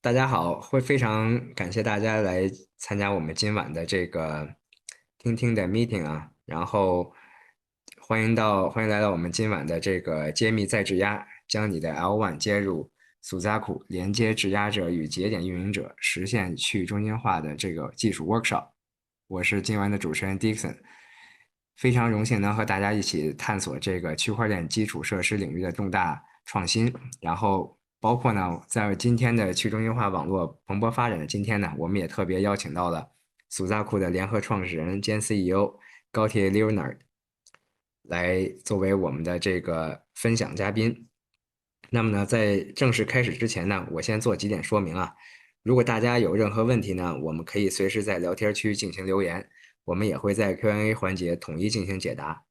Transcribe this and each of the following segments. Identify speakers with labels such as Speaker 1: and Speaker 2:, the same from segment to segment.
Speaker 1: 大家好，会非常感谢大家来参加我们今晚的这个听听的 meeting 啊，然后欢迎来到我们今晚的这个揭秘再质押，将你的 L1 接入 Suzaku 连接质押者与节点运营者，实现去中心化的这个技术 workshop。我是今晚的主持人 Dixon，非常荣幸能和大家一起探索这个区块链基础设施领域的重大创新，然后包括呢，在今天的去中心化网络蓬勃发展的今天呢，我们也特别邀请到了Suzaku的联合创始人兼 CEO 高铁 Leonard 来作为我们的这个分享嘉宾。那么呢，在正式开始之前呢，我先做几点说明啊。如果大家有任何问题呢，我们可以随时在聊天区进行留言，我们也会在 Q&A 环节统一进行解答。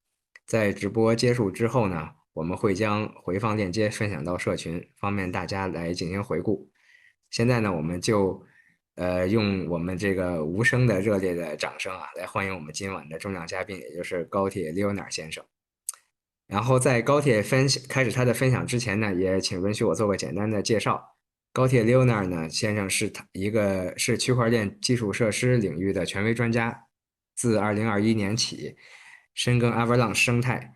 Speaker 1: 在直播结束之后呢，我们会将回放链接分享到社群，方便大家来进行回顾。现在呢，我们就用我们这个无声的热烈的掌声啊，来欢迎我们今晚的重量嘉宾，也就是高铁 Leonard 先生。然后在高铁开始他的分享之前呢，也请允许我做个简单的介绍。高铁 Leonard 呢先生是区块链基础设施领域的权威专家，自2021年起深耕 Avalanche 生态，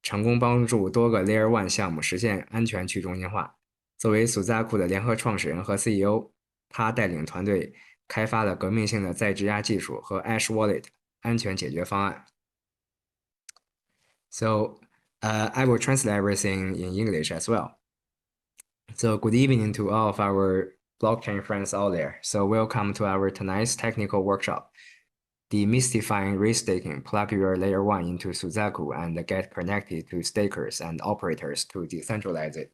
Speaker 1: 成功帮助多个 Layer One 项目实现安全去中心化。作为 Suzaku 的联合创始人和 CEO，他带领团队开发了革命性的再质押技术和 Ash Wallet 安全解决方案。So I will translate everything in English as well. So good evening to all of our blockchain friends out there. So welcome to our tonight's technical workshop, Demystifying risk staking. Plug your layer one into Suzaku and get connected to stakers and operators to decentralize it.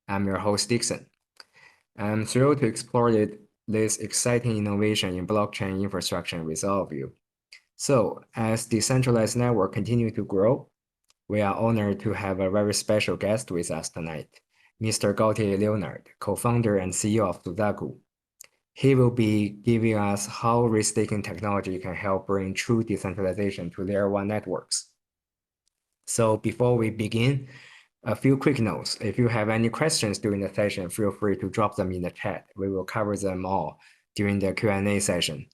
Speaker 1: I'm your host, Dixon. I'm thrilled to explore this exciting innovation in blockchain infrastructure with all of you. So as decentralized network continue to grow, we are honored to have a very special guest with us tonight, Mr. Gautier Leonard, co-founder and CEO of Suzaku. He will be giving us how risk-taking technology can help bring true decentralization to Layer 1 networks. So before we begin, a few quick notes. If you have any questions during the session, feel free to drop them in the chat. We will cover them all during the Q&A session.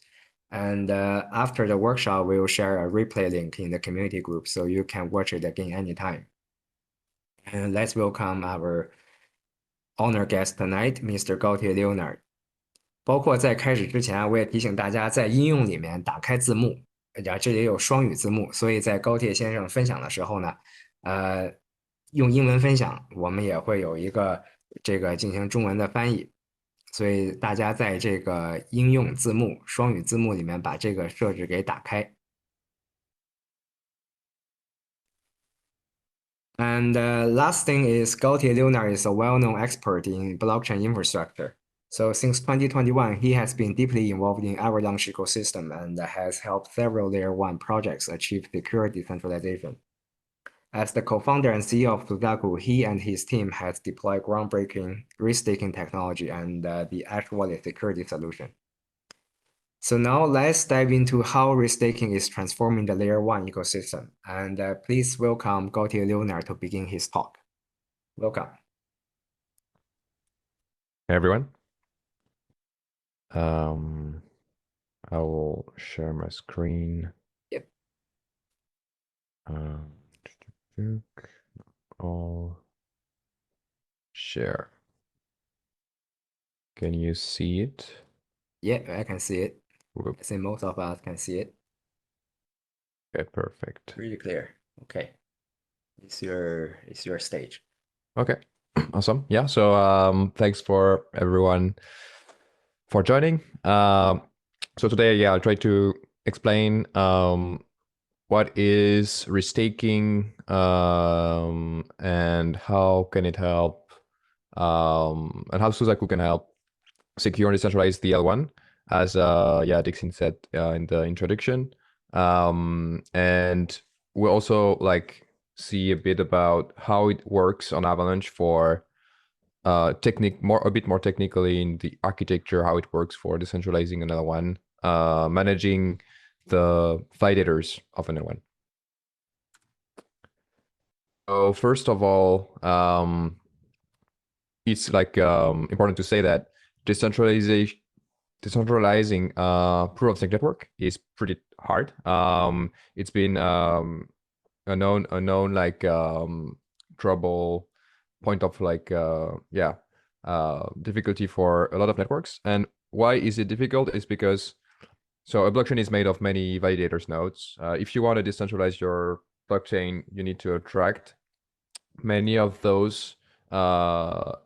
Speaker 1: And after the workshop, we will share a replay link in the community group so you can watch it again anytime. And let's welcome our honor guest tonight, Mr. Gautier Leonard. 包括在开始之前啊，我也提醒大家在应用里面打开字幕，这里有双语字幕，所以在高铁先生分享的时候呢，用英文分享，我们也会有一个这个进行中文的翻译。所以大家在这个应用字幕、双语字幕里面把这个设置给打开。And last thing is Gautier Leonard is a well-known expert in blockchain infrastructure. So since 2021, he has been deeply involved in Avalanche ecosystem and has helped several Layer 1 projects achieve secure decentralization. As the co-founder and CEO of Suzaku, he and his team has deployed groundbreaking risk-taking technology and the Ash Wallet security solution. So now let's dive into how risk-taking is transforming the Layer 1 ecosystem. And please welcome Gautier Leonard to begin his talk. Welcome.
Speaker 2: Hey everyone. I will share my screen.
Speaker 1: Yep.
Speaker 2: All share. Can you see it?
Speaker 1: Yeah, I can see it.
Speaker 2: Whoop.
Speaker 1: I think most of us can see it.
Speaker 2: Okay, perfect.
Speaker 1: Really clear. Okay. It's your stage.
Speaker 2: Okay, awesome. Yeah, so thanks for everyone for joining. So today, yeah, I'll try to explain what is risk-taking and how can it help, and how Suzaku can help secure and decentralize the L1, as yeah, Dixon said in the introduction. And we'll also see a bit about how it works on Avalanche for a bit more technically in the architecture, how it works for decentralizing an L1, managing the validators of an L1. So first of all, it's important to say that decentralizing proof of stake network is pretty hard. It's been a known like trouble point of like difficulty for a lot of networks. And why is it difficult? Is because so a blockchain is made of many validators nodes. If you want to decentralize your blockchain, you need to attract many of those nodes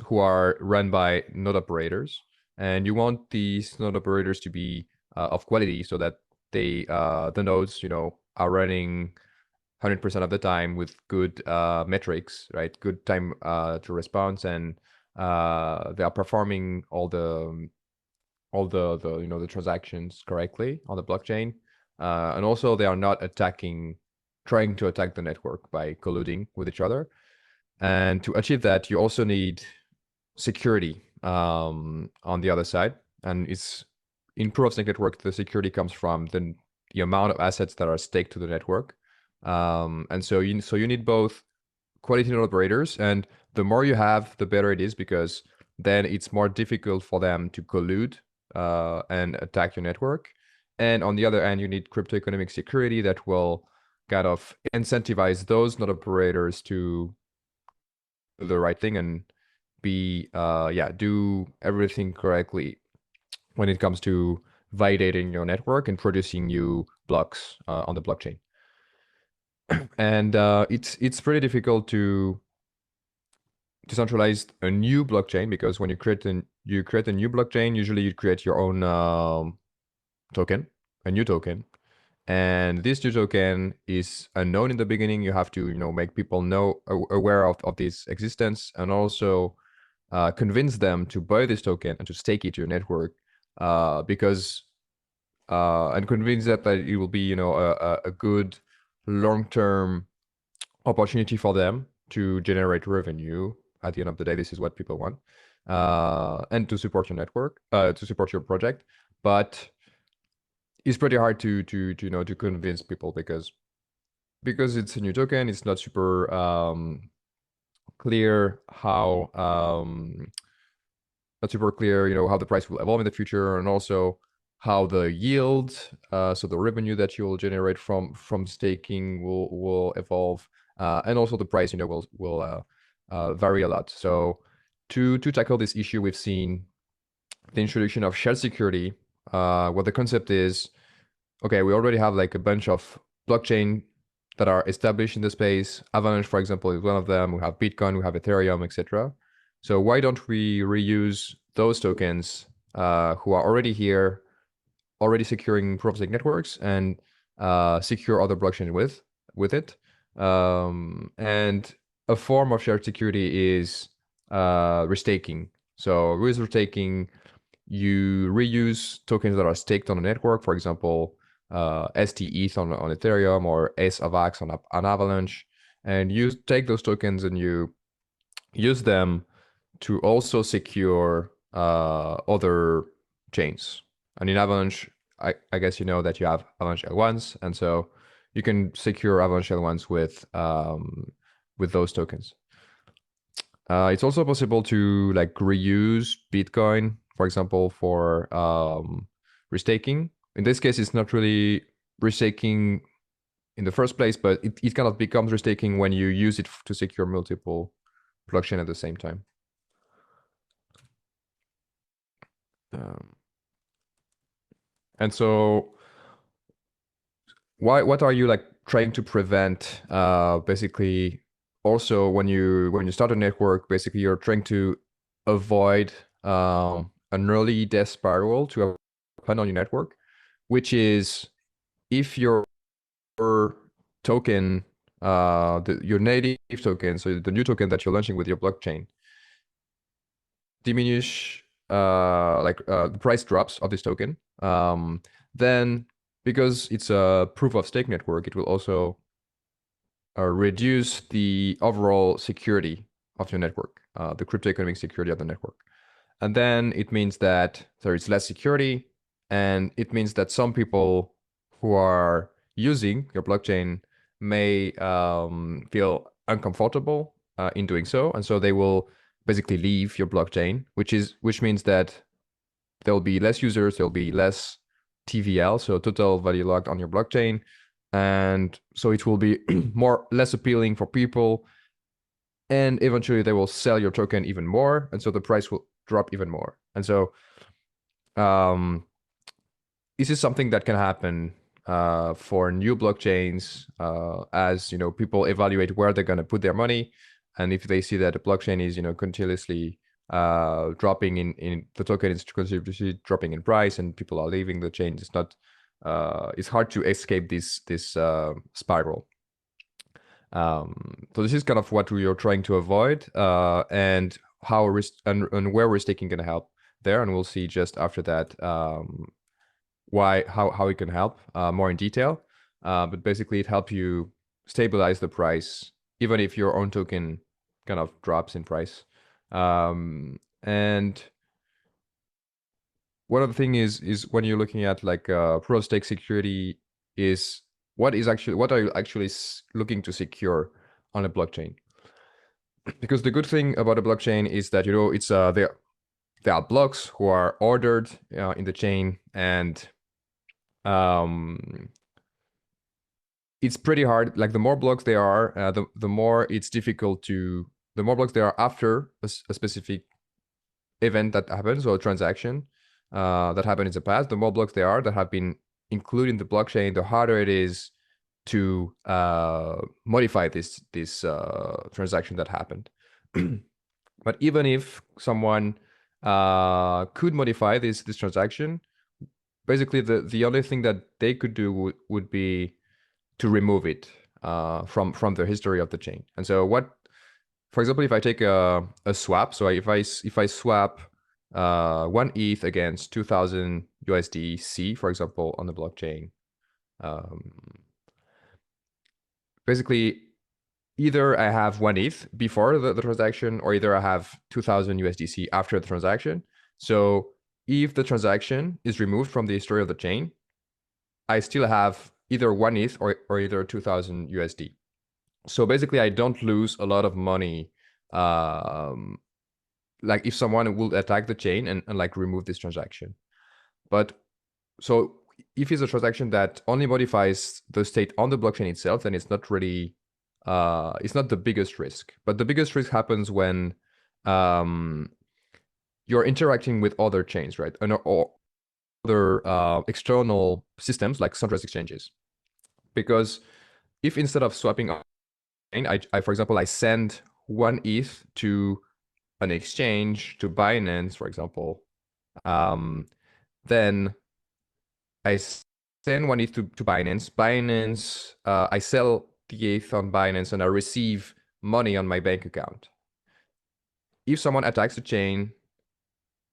Speaker 2: who are run by node operators, and you want these node operators to be of quality so that they the nodes are running 100% of the time with good metrics, right? Good time to response, and they are performing all the the transactions correctly on the blockchain, and also they are not trying to attack the network by colluding with each other. And to achieve that, you also need security on the other side. And it's in proof of stake network, the security comes from the amount of assets that are staked to the network. And so you need both quality node operators, and the more you have, the better it is, because then it's more difficult for them to collude and attack your network. And on the other end, you need crypto economic security that will kind of incentivize those node operators to do the right thing and do everything correctly when it comes to validating your network and producing new blocks on the blockchain. And it's pretty difficult to decentralize a new blockchain, because when you create a new blockchain, usually you create your own a new token, and this new token is unknown in the beginning. You have to make people aware of this existence, and also convince them to buy this token and to stake it to your network, because and convince that it will be a good long-term opportunity for them to generate revenue. At the end of the day, this is what people want, and to support your network, to support your project. But it's pretty hard to convince people, because it's a new token. It's not super clear how how the price will evolve in the future, and also how the yield, so the revenue that you will generate from staking will evolve, and also the price will vary a lot. So to tackle this issue, we've seen the introduction of shell security, where the concept is, okay, we already have like a bunch of blockchain that are established in the space. Avalanche, for example, is one of them. We have Bitcoin, we have Ethereum, etc. So why don't we reuse those tokens who are already here, already securing proof of stake networks, and secure other blockchain with it? And a form of shared security is restaking. So with restaking, you reuse tokens that are staked on a network, for example, STETH on Ethereum, or SAVAX on Avalanche, and you take those tokens and you use them to also secure other chains. And in Avalanche, I guess you know that you have Avalanche L1s, and so you can secure Avalanche L1s with those tokens. It's also possible to like reuse Bitcoin, for example, for restaking. In this case, it's not really restaking in the first place, but it kind of becomes restaking when you use it to secure multiple blockchain at the same time. And so what are you like trying to prevent? Basically, also when you start a network, basically you're trying to avoid an early death spiral to happen on your network, which is if your token, your native token, so the new token that you're launching with your blockchain, diminish, the price drops of this token, then because it's a proof of stake network, it will also reduce the overall security of your network, the crypto economic security of the network. And then it means that there is less security, and it means that some people who are using your blockchain may feel uncomfortable in doing so, and so they will basically leave your blockchain, which means that there'll be less users, there'll be less TVL, so total value locked on your blockchain, and so it will be less appealing for people, and eventually they will sell your token even more, and so the price will drop even more. And so this is something that can happen for new blockchains as people evaluate where they're going to put their money, and if they see that the blockchain is continuously dropping in the token is continuously dropping in price and people are leaving the chain, it's hard to escape this spiral. So this is kind of what we are trying to avoid, and how and where risk taking can help there, and we'll see just after that how it can help more in detail. But basically, it helps you stabilize the price even if your own token kind of drops in price. And one other thing is when you're looking at like proof of stake security, is what are you actually looking to secure on a blockchain? Because the good thing about a blockchain is that it's there are blocks who are ordered in the chain, and it's pretty hard. Like the more blocks there are, the more it's difficult to. The more blocks there are after a specific event that happens or a transaction that happened in the past, the more blocks there are that have been included in the blockchain, the harder it is to modify this transaction that happened. But even if someone could modify this transaction, basically the only thing that they could do would be to remove it from the history of the chain. And so for example, if I take a swap, so if I swap 1 ETH against 2000 USDC, for example, on the blockchain, basically either I have 1 ETH before the transaction, or either I have 2000 USDC after the transaction. So if the transaction is removed from the history of the chain, I still have either 1 ETH or either 2000 USD. So basically, I don't lose a lot of money. Like if someone will attack the chain and like remove this transaction. But so if it's a transaction that only modifies the state on the blockchain itself, then it's not really, it's not the biggest risk. But the biggest risk happens when you're interacting with other chains, right? Or other external systems like centralized exchanges. Because if instead of swapping, for example, I send 1 ETH to an exchange, to Binance, for example, then I send 1 ETH to Binance. Binance, I sell the ETH on Binance and I receive money on my bank account. If someone attacks the chain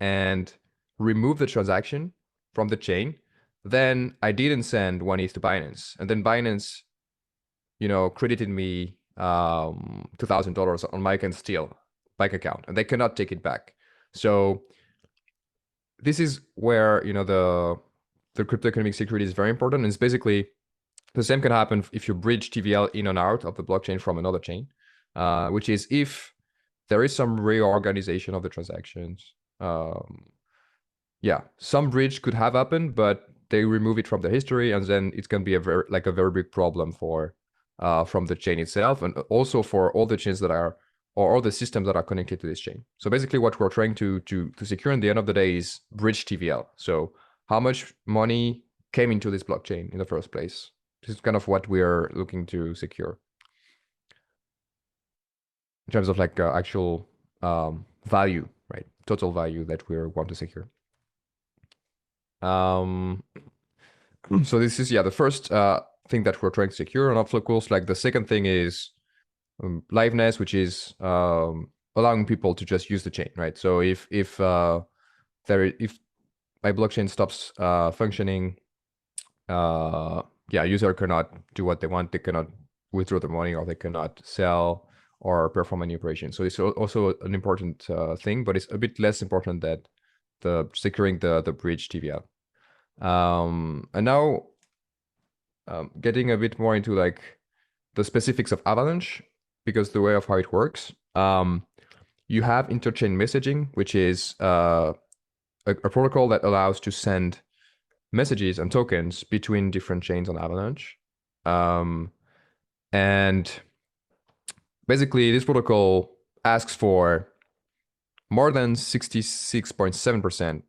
Speaker 2: and remove the transaction from the chain, then I didn't send 1 ETH to Binance, and then Binance, credited me $2,000 on my bank account, and they cannot take it back. So this is where the cryptoeconomic security is very important. And it's basically the same can happen if you bridge TVL in and out of the blockchain from another chain, which is if there is some reorganization of the transactions. Yeah, some bridge could have happened, but they remove it from the history, and then it can be a very big problem from the chain itself, and also for all the chains that are, or all the systems that are connected to this chain. So basically what we're trying to secure in the end of the day is bridge TVL. So how much money came into this blockchain in the first place? This is kind of what we're looking to secure in terms of like actual value, right? Total value that we want to secure. So this is the first thing that we're trying to secure. And of course, like the second thing is liveness, which is allowing people to just use the chain, right? So if my blockchain stops functioning, user cannot do what they want. They cannot withdraw the money, or they cannot sell or perform any operation. So it's also an important thing, but it's a bit less important than securing the bridge TVL. And now getting a bit more into like the specifics of Avalanche, because the way of how it works. you have interchain messaging, which is a protocol that allows to send messages and tokens between different chains on Avalanche. And basically, this protocol asks for more than 66.7%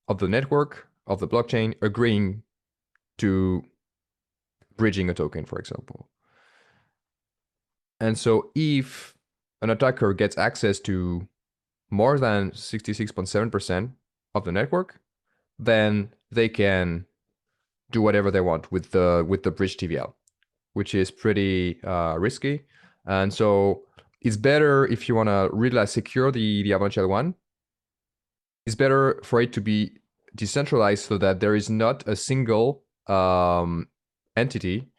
Speaker 2: of the network, of the blockchain, agreeing to bridging a token, for example. And so if an attacker gets access to more than 66.7% of the network, then they can do whatever they want with the bridge TVL, which is pretty risky. And so it's better, if you want to really secure the Avalanche L1, it's better for it to be decentralized so that there is not a single entity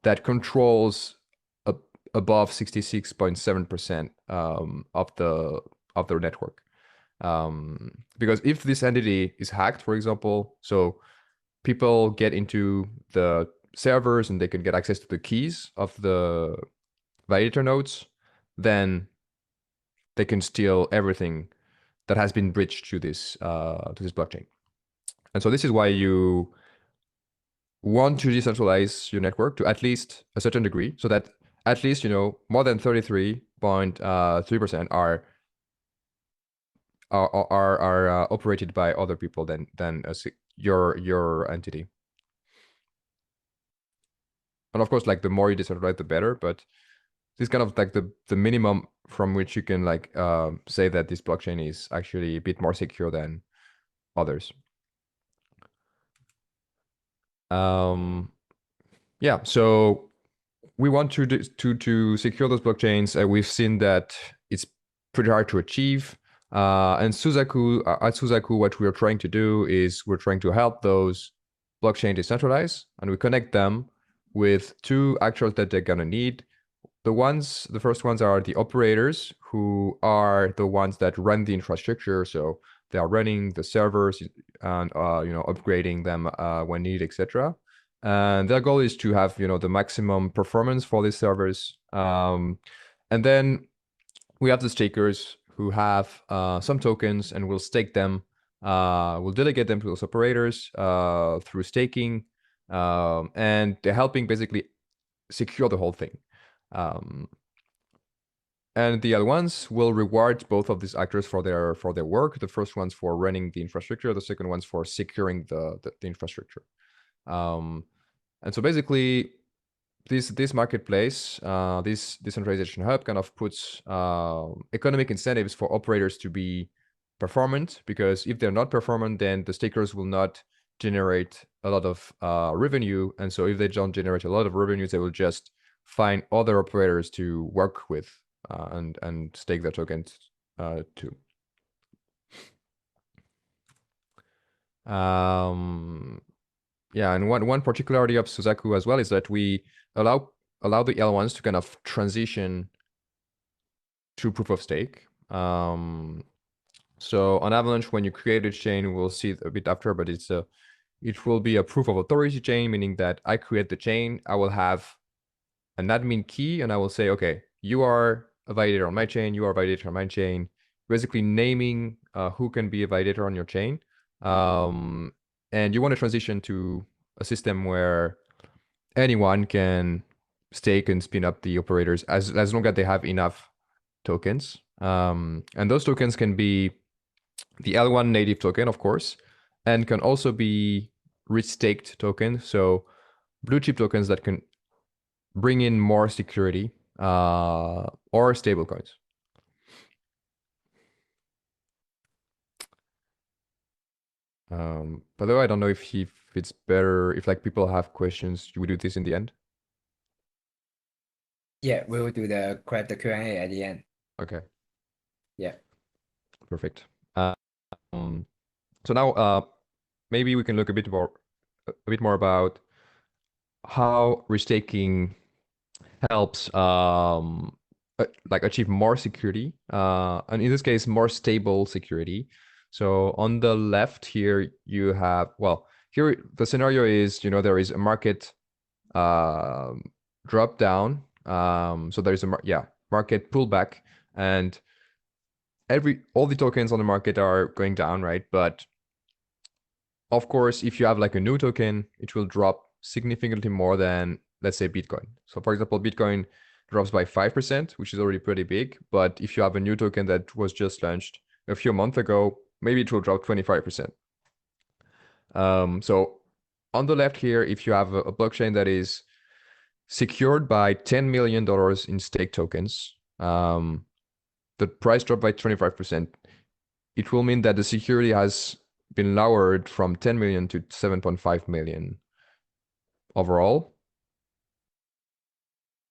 Speaker 2: that controls above 66.7% of the network. Because if this entity is hacked, for example, so people get into the servers and they can get access to the keys of the validator nodes, then they can steal everything that has been bridged to this blockchain. And so this is why you want to decentralize your network to at least a certain degree, so that at least, more than 33.3% are operated by other people than your entity. And of course, like the more you decentralize, the better. But this is kind of like the minimum from which you can say that this blockchain is actually a bit more secure than others. Yeah, so we want to secure those blockchains. We've seen that it's pretty hard to achieve. And Suzaku, at Suzaku, what we're trying to do is we're trying to help those blockchain decentralize, and we connect them with two actors that they're gonna need. The first ones are the operators, who are the ones that run the infrastructure. So they are running the servers and upgrading them when needed, etc. And their goal is to have the maximum performance for these servers. And then we have the stakers, who have some tokens, and we'll stake them. We'll delegate them to those operators through staking, and they're helping basically secure the whole thing. And the other ones will reward both of these actors for their work. The first ones for running the infrastructure, the second ones for securing the infrastructure. And so basically, this marketplace, this decentralization hub, kind of puts economic incentives for operators to be performant, because if they're not performant, then the stakers will not generate a lot of revenue. And so if they don't generate a lot of revenue, they will just find other operators to work with and stake their tokens to. Yeah, and one particularity of Suzaku as well is that we allow the L1s to kind of transition to proof of stake. So on Avalanche, when you create a chain, we'll see it a bit after, but it will be a proof of authority chain, meaning that I create the chain, I will have an admin key, and I will say, okay, you are a validator on my chain, you are a validator on my chain, basically naming who can be a validator on your chain. And you want to transition to a system where anyone can stake and spin up the operators as long as they have enough tokens. And those tokens can be the L1 native token, of course, and can also be rich-staked tokens, so blue chip tokens that can bring in more security, or stable coins. By the way, I don't know if it's better if people have questions. Should we do this in the end?
Speaker 1: Yeah, we will do the Q&A at the end.
Speaker 2: Okay.
Speaker 1: Yeah.
Speaker 2: Perfect. So now maybe we can look a bit more about how restaking helps achieve more security, and in this case more stable security. So on the left here you have, well, here the scenario is there is a market drop down, so there is a market pullback, and all the tokens on the market are going down, right? But of course, if you have like a new token, it will drop significantly more than, let's say, Bitcoin. So for example, Bitcoin drops by 5%, which is already pretty big. But if you have a new token that was just launched a few months ago, maybe it will drop 25%. So on the left here, if you have a blockchain that is secured by $10 million in stake tokens, the price dropped by 25%. It will mean that the security has been lowered from 10 million to 7.5 million overall.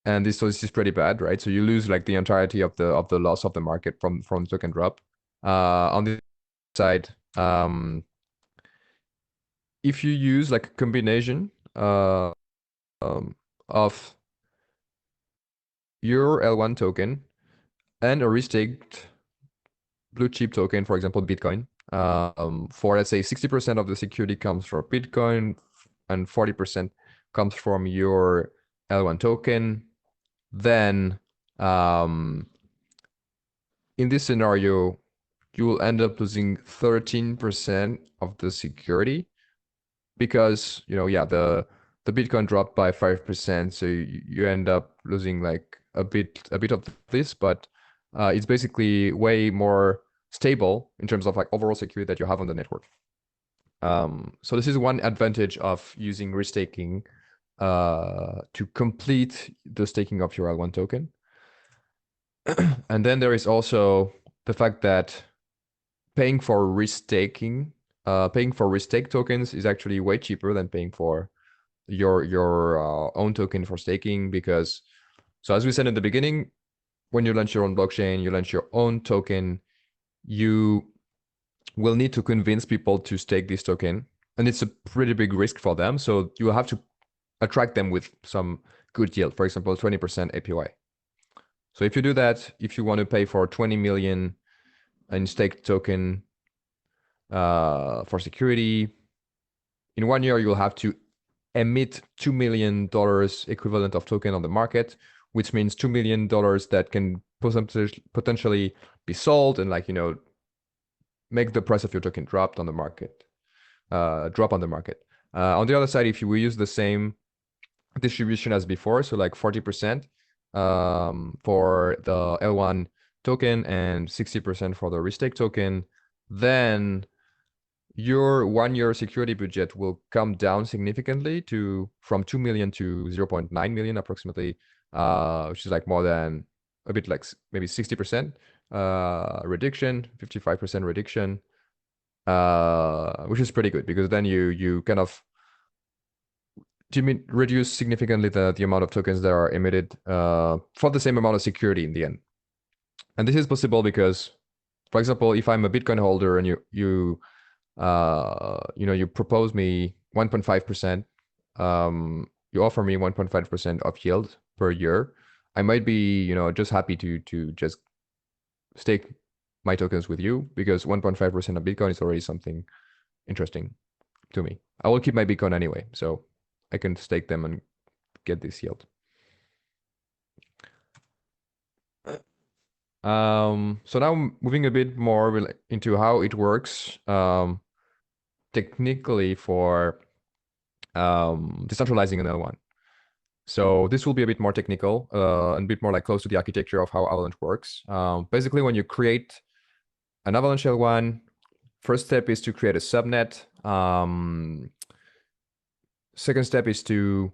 Speaker 2: And this is pretty bad, right? So you lose like the entirety of the loss of the market from token drop. On the side, if you use like a combination of your L1 token and a restaked blue chip token, for example, Bitcoin, for let's say 60% of the security comes from Bitcoin and 40% comes from your L1 token, then in this scenario, you will end up losing 13% of the security because, you know, yeah, the Bitcoin dropped by 5%, so you end up losing like a bit of this, but it's basically way more stable in terms of like overall security that you have on the network. So this is one advantage of using restaking to complete the staking of your L1 token. And then there is also the fact that paying for restaking, paying for restake tokens is actually way cheaper than paying for your own token for staking, because, so as we said in the beginning, when you launch your own blockchain, you launch your own token, you will need to convince people to stake this token, and it's a pretty big risk for them. So you will have to attract them with some good yield, for example, 20% APY. So if you do that, if you want to pay for 20 million in staked token for security, in 1 year, you'll have to emit $2 million equivalent of token on the market, which means $2 million that can potentially be sold and, like, you know, make the price of your token drop on the market. On the other side, if you use the same distribution as before, so like 40% for the L1 token and 60% for the restake token, then your 1 year security budget will come down significantly from 2 million to 0.9 million approximately, which is like more than a bit like maybe 60% reduction, 55% reduction, which is pretty good, because then you kind of reduce significantly the amount of tokens that are emitted for the same amount of security in the end. And this is possible because, for example, if I'm a Bitcoin holder and you propose me 1.5%, you offer me 1.5% of yield per year, I might be, you know, just happy to just stake my tokens with you, because 1.5% of Bitcoin is already something interesting to me. I will keep my Bitcoin anyway, so I can stake them and get this yield. So now moving a bit more into how it works technically for decentralizing an L1. So this will be a bit more technical and a bit more like close to the architecture of how Avalanche works. Basically, when you create an Avalanche L1, first step is to create a subnet. Second step is to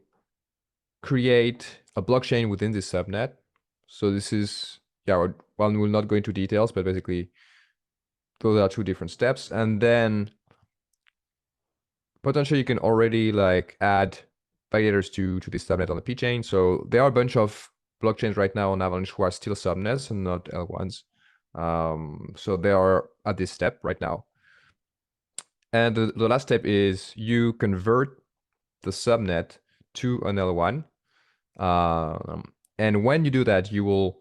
Speaker 2: create a blockchain within this subnet. So this is, yeah, well, we'll not go into details, but basically those are two different steps. And then potentially you can already like add validators to this subnet on the P chain. So there are a bunch of blockchains right now on Avalanche who are still subnets and not L1s. So they are at this step right now. And the last step is you convert the subnet to an L1. And when you do that, you will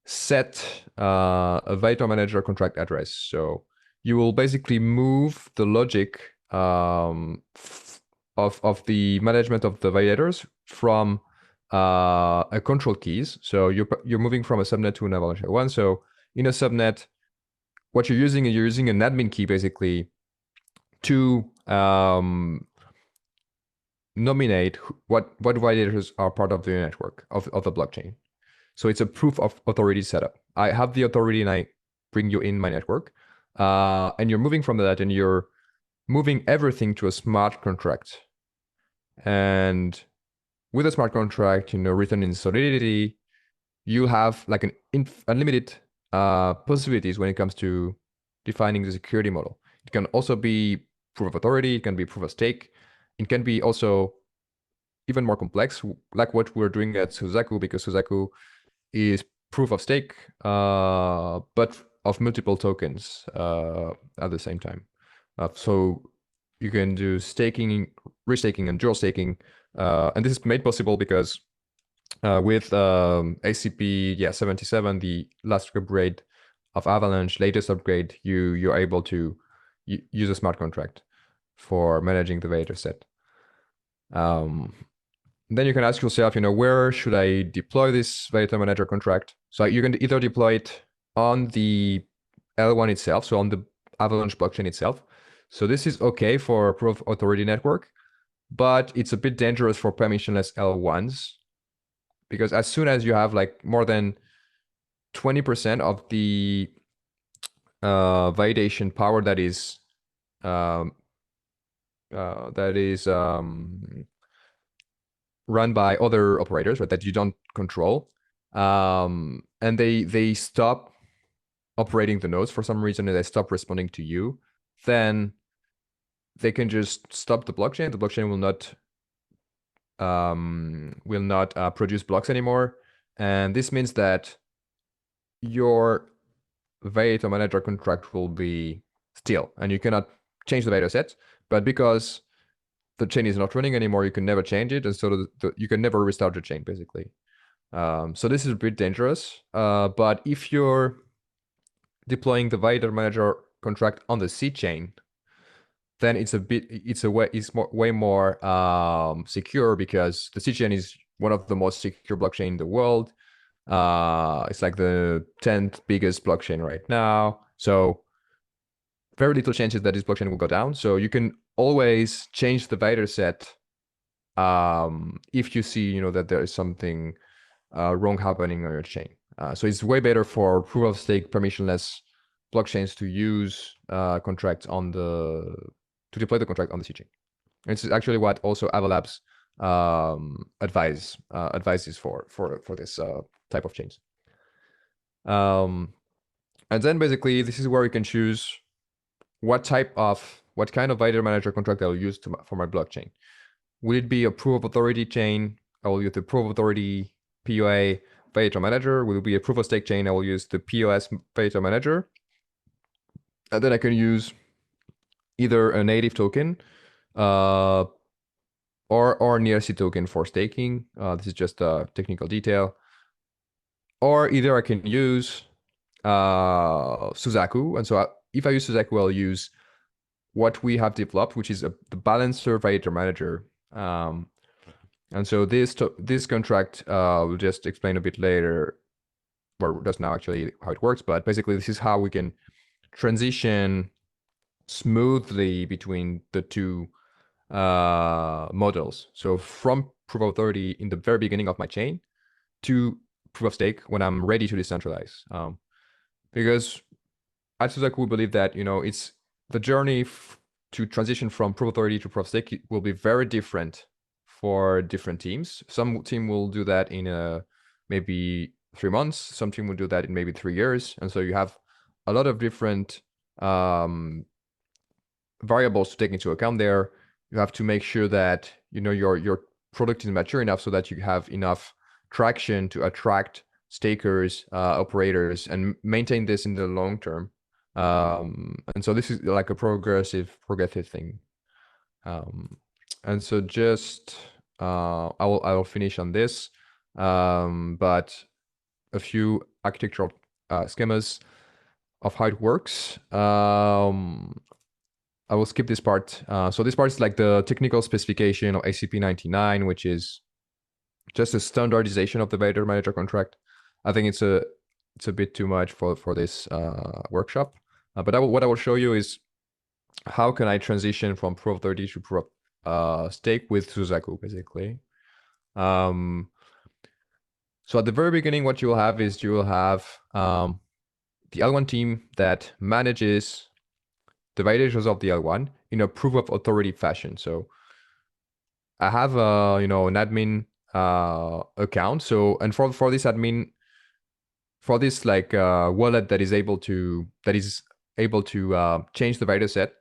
Speaker 2: set a validator manager contract address. So you will basically move the logic of the management of the validators from a control keys. So you're moving from a subnet to an Avalanche L1. So in a subnet, what you're using an admin key basically to nominate what validators are part of the network of the blockchain. So it's a proof of authority setup. I have the authority and I bring you in my network, and you're moving from that and you're moving everything to a smart contract. And with a smart contract, written in Solidity, you have like an unlimited possibilities when it comes to defining the security model. It can also be proof of authority. It can be proof of stake. It can be also even more complex, like what we're doing at Suzaku, because Suzaku is proof of stake, but of multiple tokens at the same time. So you can do staking, restaking, and dual staking. And this is made possible because with ACP 77, the last upgrade of Avalanche, latest upgrade, you're able to use a smart contract for managing the validator set. Then you can ask yourself, where should I deploy this validator manager contract? So you can either deploy it on the L1 itself, so on the Avalanche blockchain itself. So this is okay for proof of authority network, but it's a bit dangerous for permissionless L1s, because as soon as you have like more than 20% of the validation power that is run by other operators, right, that you don't control, and they stop operating the nodes for some reason, and they stop responding to you, then they can just stop the blockchain. The blockchain will not produce blocks anymore, and this means that your validator manager contract will be still, and you cannot change the validator set. But because the chain is not running anymore, you can never change it, and so you can never restart the chain, basically. So this is a bit dangerous. But if you're deploying the validator manager contract on the C chain, then it's way more secure, because the C chain is one of the most secure blockchain in the world. It's like the 10th biggest blockchain right now. So very little chances that this blockchain will go down. So you can always change the validator set if you see, that there is something wrong happening on your chain. So it's way better for proof of stake permissionless blockchains to use contracts to deploy the contract on the C chain. It's actually what also Avalabs advises for this type of chains. And then basically this is where you can choose what kind of validator manager contract I'll use for my blockchain. Will it be a proof of authority chain? I will use the proof of authority POA validator manager. Will it be a proof of stake chain? I will use the POS validator manager. And then I can use either a native token or an ERC token for staking. This is just a technical detail. Or either I can use Suzaku. And so if I use Suzaku, I'll use what we have developed, which is the balancer validator manager. And so this contract we'll just explain a bit later, or just now actually, how it works. But basically, this is how we can transition smoothly between the two models. So from proof of authority in the very beginning of my chain to proof of stake when I'm ready to decentralize. Because at Suzaku, we believe that it's the journey to transition from proof of authority to proof of stake will be very different for different teams. Some team will do that in maybe 3 months. Some team will do that in maybe 3 years. And so you have a lot of different variables to take into account there. You have to make sure that your product is mature enough so that you have enough traction to attract stakers, operators, and maintain this in the long term. And so this is like a progressive thing. And so just I will finish on this, but a few architectural schemas of how it works. I will skip this part. So this part is like the technical specification of ACP 99, which is just a standardization of the validator manager contract. I think it's a bit too much for this workshop. But what I will show you is how can I transition from proof of authority to proof of stake with Suzaku, basically. So at the very beginning, what you will have is you will have the L1 team that manages the validations of the L1 in a proof of authority fashion. So I have an admin account. So and for this admin, for this wallet that is able to change the validator set,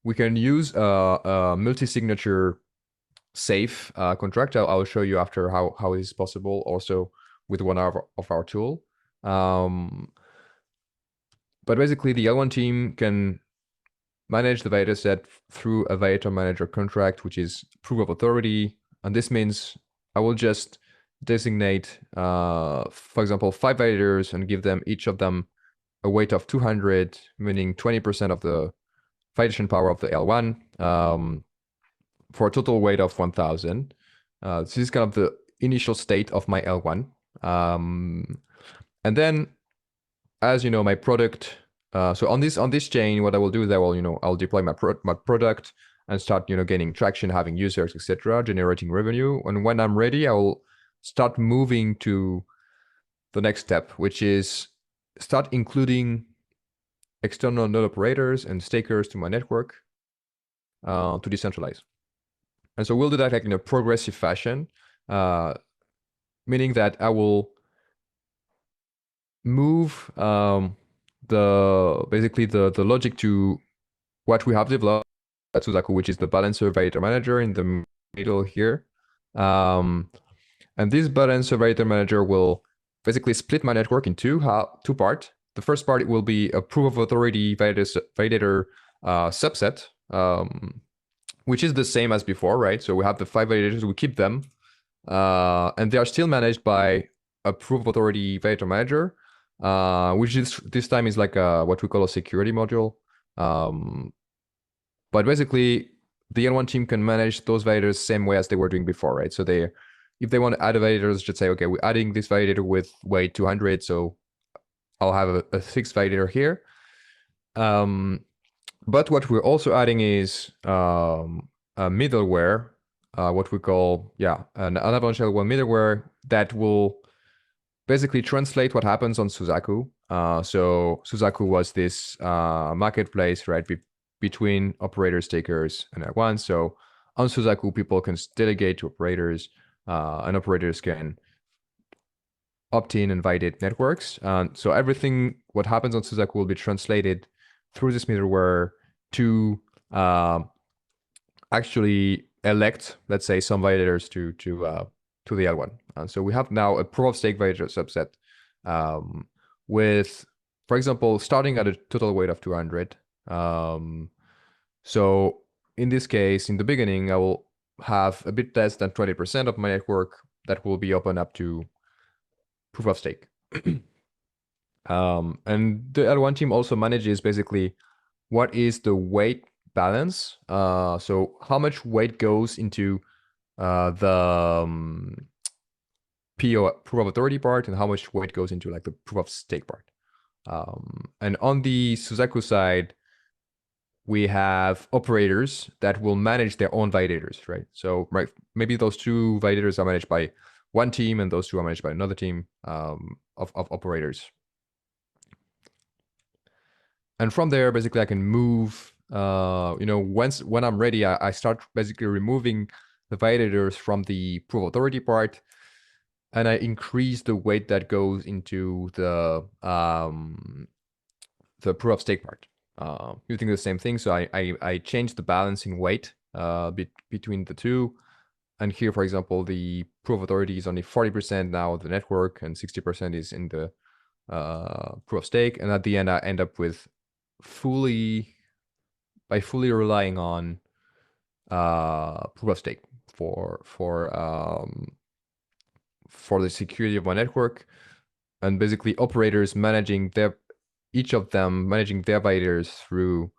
Speaker 2: we can use a multi-signature safe contract. I'll show you after how it is possible also with one of our tool. But basically the L1 team can manage the validator set through a validator manager contract, which is proof of authority. And this means I will just designate, for example, 5 validators and give them each of them a weight of 200, meaning 20% of the validation power of the L1, for a total weight of 1000. This is kind of the initial state of my L1. And then, as you know, my product, so on this chain, what I will do is I'll deploy my product and start gaining traction, having users, etc., generating revenue. And when I'm ready, I will start moving to the next step, which is start including external node operators and stakers to my network to decentralize. And so we'll do that in a progressive fashion, meaning that I will move basically the logic to what we have developed at Suzaku, which is the balancer validator manager in the middle here. And this balancer validator manager will basically split my network in two parts. The first part will be a proof of authority validator subset, which is the same as before, right? So we have the 5 validators, we keep them, and they are still managed by a proof of authority validator manager, which is this time is like what we call a security module. But basically, the L1 team can manage those validators the same way as they were doing before, right? So if they want to add a validator, just say, okay, we're adding this validator with weight 200, so I'll have a 6th validator here. But what we're also adding is a middleware, what we call, an Avalanche L1 middleware that will basically translate what happens on Suzaku. So Suzaku was this marketplace, right, between operators, takers, and L1. So on Suzaku, people can delegate to operators, and operators can opt in and validate networks. So everything, what happens on Suzaku will be translated through this middleware to actually elect, let's say, some validators to the L1. And so we have now a proof of stake validator subset with, for example, starting at a total weight of 200. So in this case, in the beginning, I will have a bit less than 20% of my network that will be open up to proof of stake. And the L1 team also manages basically what is the weight balance. So how much weight goes into the proof of authority part and how much weight goes into like the proof of stake part. And on the Suzaku side, we have operators that will manage their own validators, right? So maybe those 2 validators are managed by one team and those 2 are managed by another team of operators. And from there, basically, I can move, when I'm ready, I start basically removing the validators from the proof of authority part, and I increase the weight that goes into the proof of stake part. Using the same thing, so I change the balance in weight between the 2. And here, for example, the proof of authority is only 40% now of the network, and 60% is in the proof of stake. And at the end, I end up with fully relying on proof of stake for the security of my network, and basically operators managing each of them managing their validators through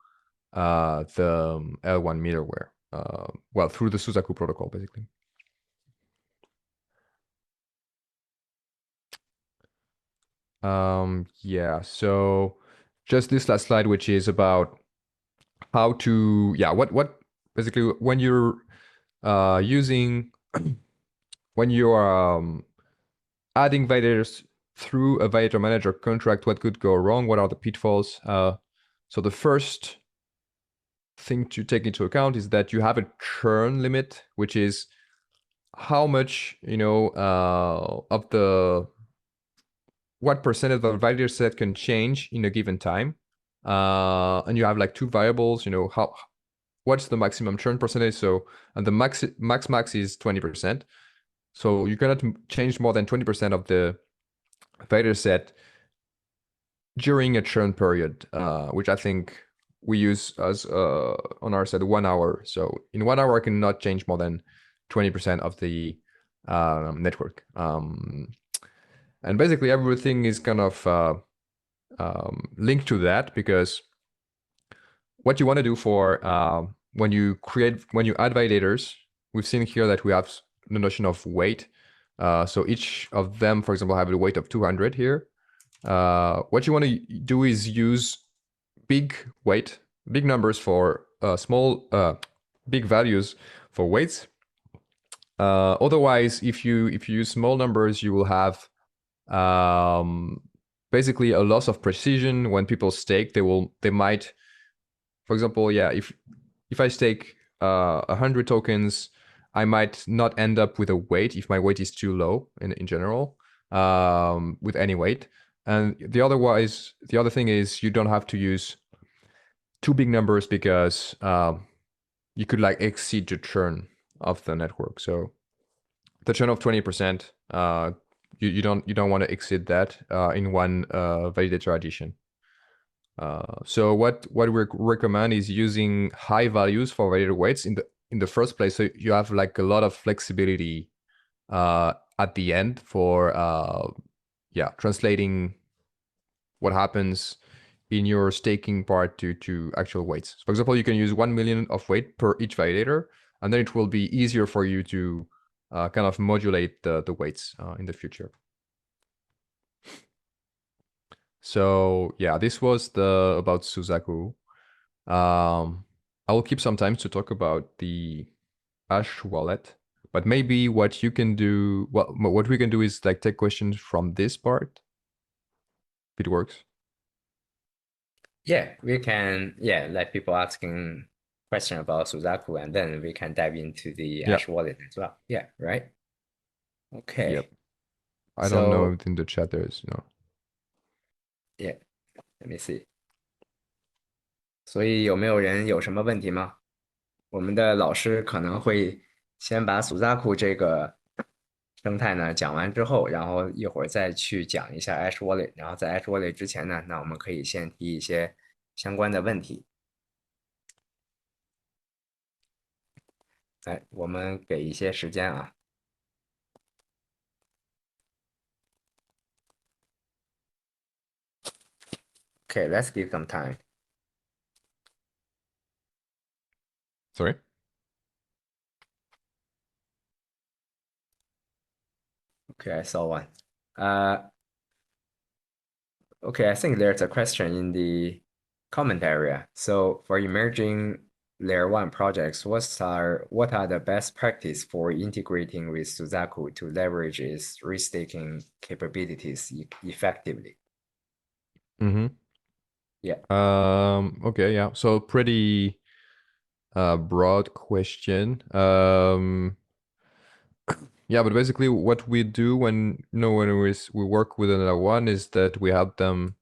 Speaker 2: the L1 middleware. Well, through the Suzaku protocol, basically. So just this last slide, which is about how to, what basically when you're using, when you are adding validators through a validator manager contract, what could go wrong? What are the pitfalls? So the first thing to take into account is that you have a churn limit, which is how much, of the, what percent of the validator set can change in a given time. And you have like two variables, what's the maximum churn percentage? So, and the max is 20%. So you cannot change more than 20% of the validator set during a churn period, which I think we use as on our side 1 hour. So in 1 hour, I cannot change more than 20% of the network. And basically everything is kind of linked to that, because what you want to do for when you add validators, we've seen here that we have the notion of weight. So each of them, for example, have a weight of 200 here. What you want to do is use big numbers for big values for weights. Otherwise, if you use small numbers, you will have basically a loss of precision. When people stake, they might, for example, if I stake 100 tokens, I might not end up with a weight if my weight is too low in general, with any weight. And the other thing is you don't have to use too big numbers, because you could like exceed the churn of the network. So the churn of 20%, you don't want to exceed that in one validator addition. So what we recommend is using high values for validator weights in the first place, so you have like a lot of flexibility at the end for translating what happens in your staking part to actual weights. So for example, you can use 1 million of weight per each validator, and then it will be easier for you to kind of modulate the weights in the future. So yeah, this was about Suzaku. I will keep some time to talk about the Ash wallet, but maybe what we can do is like take questions from this part, if it works.
Speaker 1: Yeah, we can let people asking question about Suzaku, and then we can dive into the Ash wallet as well. Yeah, right. Okay.
Speaker 2: Yep. I don't know if in the chat there is,
Speaker 1: Yeah, let me see. 所以有没有人有什么问题吗？我们的老师可能会先把 Suzaku 这个生态呢讲完之后，然后一会儿再去讲一下 Ash Wallet，然后在 Ash Wallet 之前呢，那我们可以先提一些相关的问题。来，我们给一些时间啊。Okay, let's give some time.
Speaker 2: Sorry?
Speaker 1: Okay, I saw one. Okay, I think there's a question in the comment area. So for emerging Layer 1 projects, what are the best practice for integrating with Suzaku to leverage its restaking capabilities effectively?
Speaker 2: Mm-hmm.
Speaker 1: Yeah.
Speaker 2: Okay, yeah. So pretty broad question. Yeah, but basically what we do when we work with another one is that we help them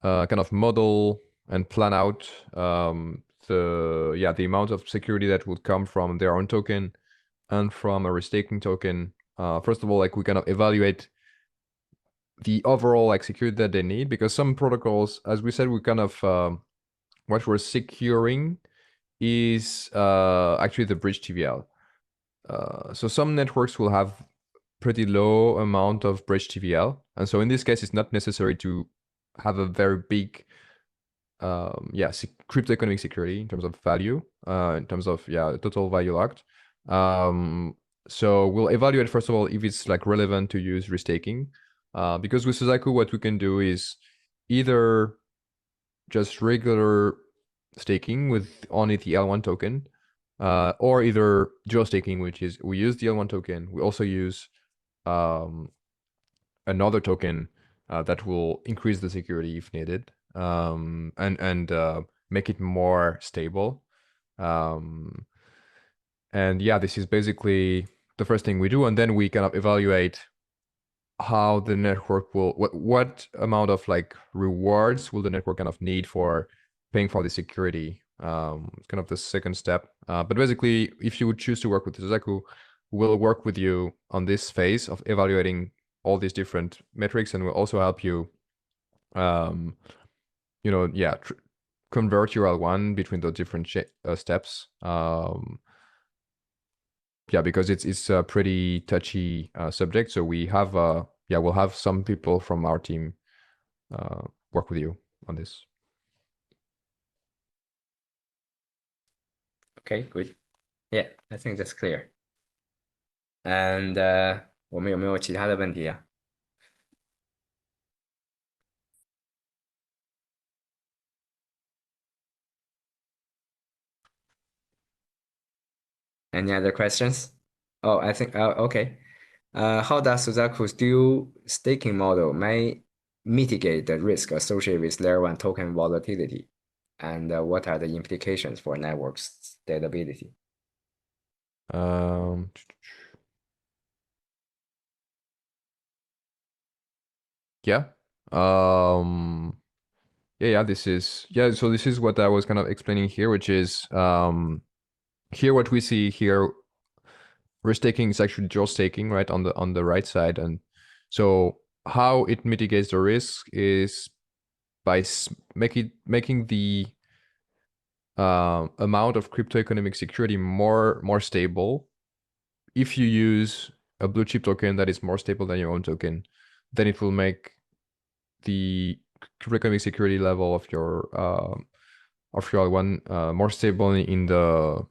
Speaker 2: kind of model and plan out the amount of security that would come from their own token and from a restaking token. First of all, like we kind of evaluate the overall like security that they need, because some protocols, as we said, we kind of what we're securing is actually the bridge TVL. So some networks will have pretty low amount of bridge TVL, and so in this case, it's not necessary to have a very big crypto economic security in terms of value, in terms of total value locked. So we'll evaluate first of all if it's like relevant to use restaking, because with Suzaku, what we can do is either just regular staking with only the L1 token, or either dual staking, which is we use the L1 token. We also use another token that will increase the security if needed, and make it more stable. And yeah, this is basically the first thing we do, and then we kind of evaluate how the network will, what amount of like rewards will the network kind of need for paying for the security. It's kind of the second step. But basically, if you would choose to work with Suzaku, we'll work with you on this phase of evaluating all these different metrics, and we'll also help you, you know, yeah, convert your L1 between the different steps. Yeah, because it's a pretty touchy subject. So we have, yeah, we'll have some people from our team work with you on this.
Speaker 1: Okay, good. Yeah, I think that's clear. And 我们有没有其他的问题啊？Any other questions? Oh, I think okay. How does Suzaku's dual staking model may mitigate the risk associated with layer 1 token volatility? And what are the implications for network stability?
Speaker 2: Yeah. Yeah, this is, yeah, so this is what I was kind of explaining here, which is here what we see here, risk taking is actually dual staking, right, on the right side. And so how it mitigates the risk is by making the amount of crypto economic security more stable. If you use a blue chip token that is more stable than your own token, then it will make the crypto economic security level of your one more stable in the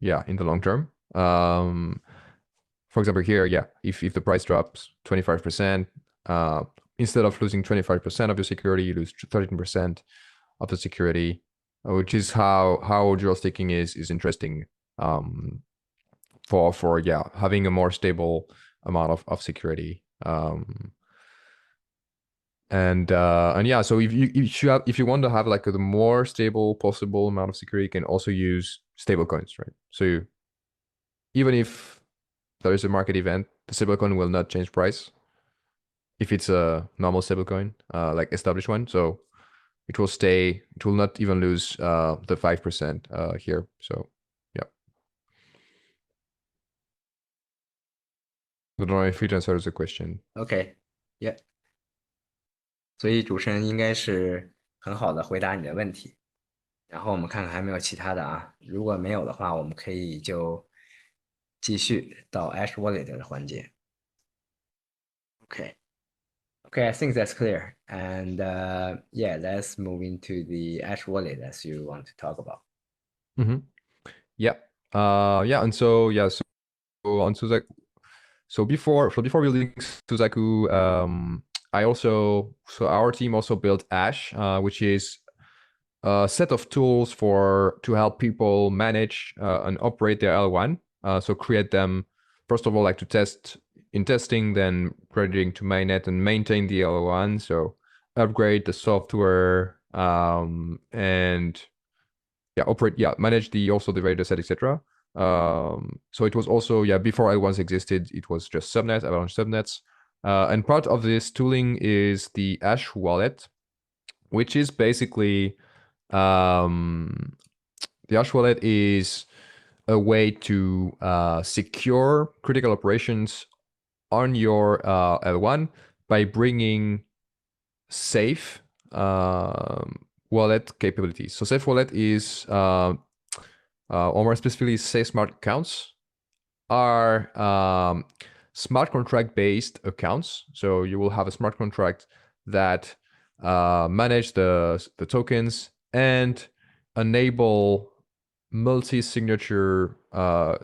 Speaker 2: long term. For example, here, yeah, if the price drops 25%, instead of losing 25% of your security, you lose 13% of the security, which is how dual staking is interesting for yeah, having a more stable amount of security. And yeah, so if you want to have like a more stable possible amount of security, you can also use stable coins, right? So even if there is a market event, the stablecoin will not change price if it's a normal stablecoin, like established one. So it will stay, it will not even lose the 5% here. So yeah. I don't know if it answers the question.
Speaker 1: Okay, yeah. 所以主持人应该是很好的回答你的问题。然后我们看看还没有其他的啊，如果没有的话，我们可以就继续到 Ash Wallet 的环节。Okay. Okay, I think that's clear. And yeah, let's move into the Ash Wallet as you want to talk about.
Speaker 2: Yeah. Yeah, and so yeah, so on Suzaku. So before building Suzaku, our team also built Ash, which is a set of tools to help people manage and operate their L1. So create them, first of all, like to test in testing, then crediting to mainnet and maintain the L1. So upgrade the software, and yeah, manage the data set, etc. So it was also, yeah, before L1s existed, it was just subnets, Avalanche subnets. And part of this tooling is the Ash wallet, which is basically, the Ash wallet is a way to secure critical operations on your L1 by bringing safe wallet capabilities. So safe wallet is, or more specifically, safe smart accounts are smart contract based accounts. So you will have a smart contract that manage the tokens and enable multi-signature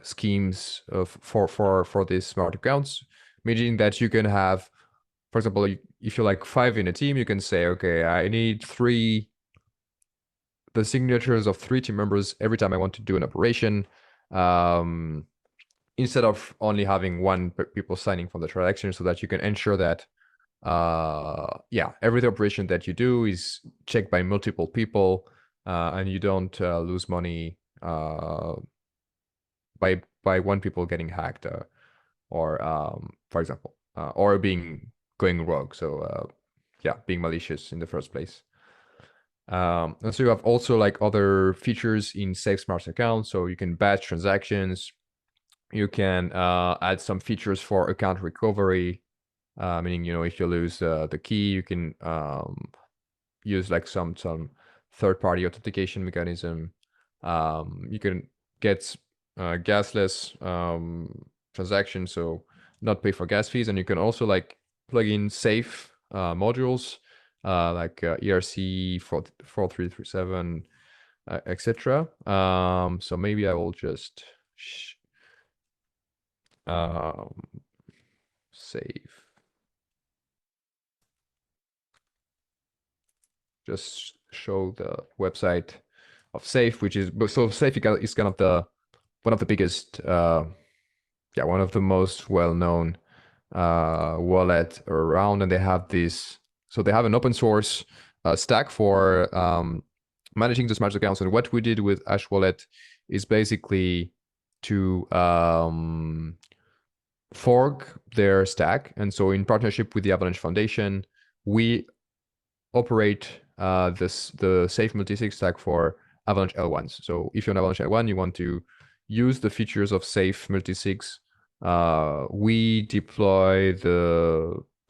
Speaker 2: schemes for these smart accounts, meaning that you can have, for example, if you're like 5 in a team, you can say, okay, I need 3 the signatures of 3 team members every time I want to do an operation, instead of only having one people signing for the transaction, so that you can ensure that every operation that you do is checked by multiple people, and you don't lose money by one people getting hacked, or for example, or going rogue. So being malicious in the first place. And so you have also like other features in Safe Smart account. So you can batch transactions. You can add some features for account recovery, meaning, if you lose the key, you can use like some third-party authentication mechanism. You can get gasless transactions, so not pay for gas fees, and you can also like plug in safe modules like ERC 4337, etc. So maybe I will just save. Just show the website of Safe, which is so Safe is kind of one of the biggest, one of the most well-known wallet around, and they have this. So they have an open source stack for managing the smart accounts. And what we did with Ash Wallet is basically to fork their stack. And so in partnership with the Avalanche Foundation, we operate the Safe multisig stack for Avalanche L1s. So if you're an Avalanche L1, you want to use the features of Safe multisigs. We deploy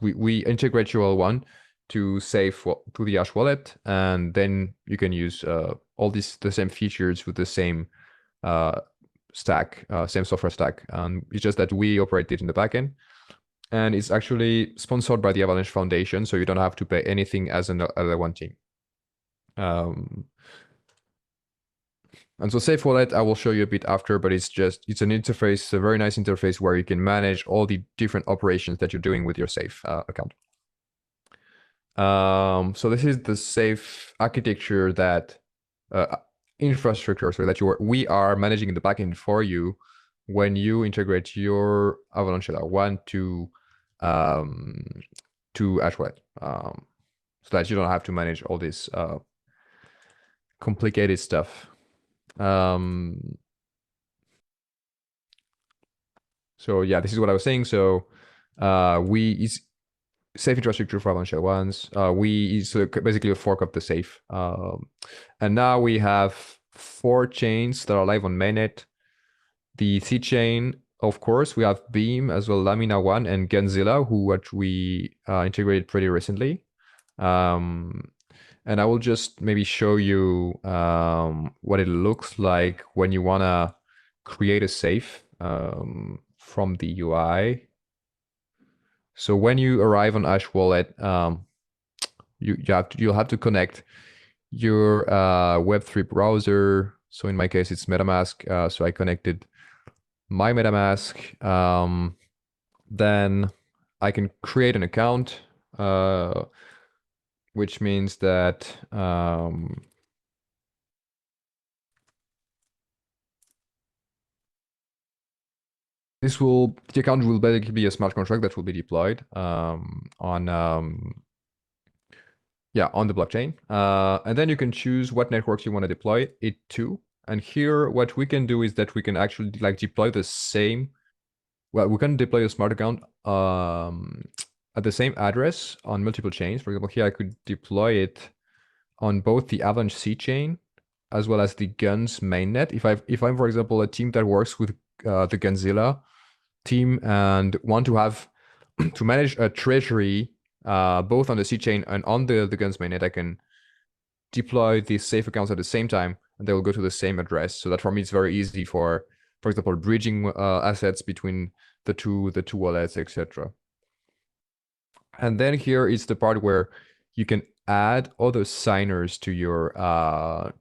Speaker 2: we integrate your L1 to Safe to the Ash wallet, and then you can use all the same features with the same stack, same software stack. And it's just that we operate it in the backend. And it's actually sponsored by the Avalanche Foundation, so you don't have to pay anything as an L1 team. And so Safe Wallet, I will show you a bit after, but it's an interface, a very nice interface where you can manage all the different operations that you're doing with your Safe account. So this is the Safe architecture that infrastructure, so that we are managing in the backend for you when you integrate your Avalanche L1 to Ash Wallet, so that you don't have to manage all this complicated stuff. So yeah, this is what I was saying. So Safe infrastructure for Avalanche L1s. Is basically a fork of the Safe. And now we have 4 chains that are live on mainnet. The C chain, of course, we have Beam as well, Lamina 1 and Gunzilla, which we integrated pretty recently. And I will just maybe show you what it looks like when you want to create a Safe from the UI. So when you arrive on Ash Wallet, you'll have to connect your Web3 browser. So in my case, it's MetaMask. So I connected my MetaMask. Then I can create an account, which means that the account will basically be a smart contract that will be deployed on the blockchain. And then you can choose what networks you want to deploy it to. And here, what we can do is that we can actually deploy the same. Well, we can deploy a smart account at the same address on multiple chains. For example, here I could deploy it on both the Avalanche C chain as well as the Guns mainnet. If I'm, for example, a team that works with the Gunzilla team and want to have to manage a treasury both on the C chain and on the Guns mainnet, I can deploy these Safe accounts at the same time, and they will go to the same address. So that for me, it's very easy for example, bridging assets between the two wallets, etc. And then here is the part where you can add other signers to your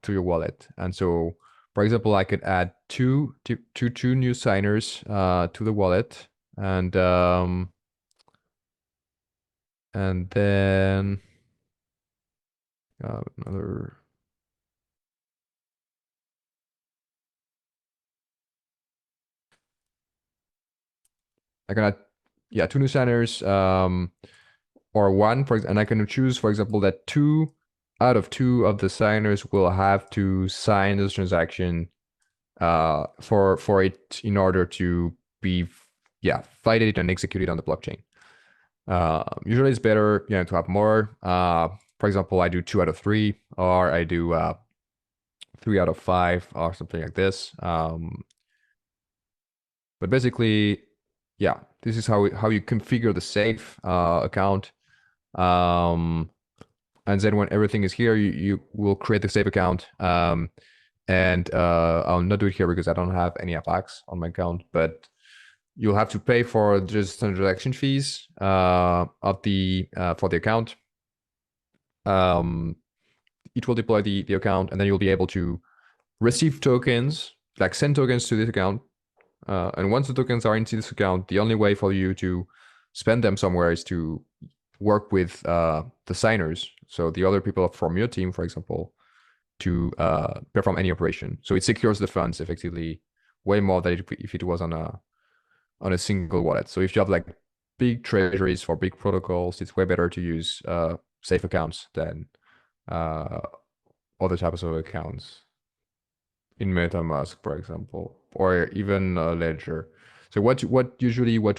Speaker 2: wallet. And so, for example, I could add two new signers to the wallet, and then another. I can add, yeah, 2 new signers, or 1, and I can choose, for example, that 2 out of 2 of the signers will have to sign this transaction for it in order to be, validated and executed on the blockchain. Usually it's better, to have more. For example, I do 2 out of 3, or I do 3 out of 5, or something like this. But basically, this is how you configure the safe account. And then when everything is here, you will create the safe account. And I'll not do it here because I don't have any FX on my account, but you'll have to pay for just transaction fees for the account. It will deploy the account, and then you'll be able to receive tokens, like send tokens to this account. And once the tokens are into this account, the only way for you to spend them somewhere is to work with the signers. So the other people from your team, for example, to perform any operation. So it secures the funds effectively way more than if it was on a single wallet. So if you have like big treasuries for big protocols, it's way better to use safe accounts than other types of accounts in MetaMask, for example, or even Ledger. So what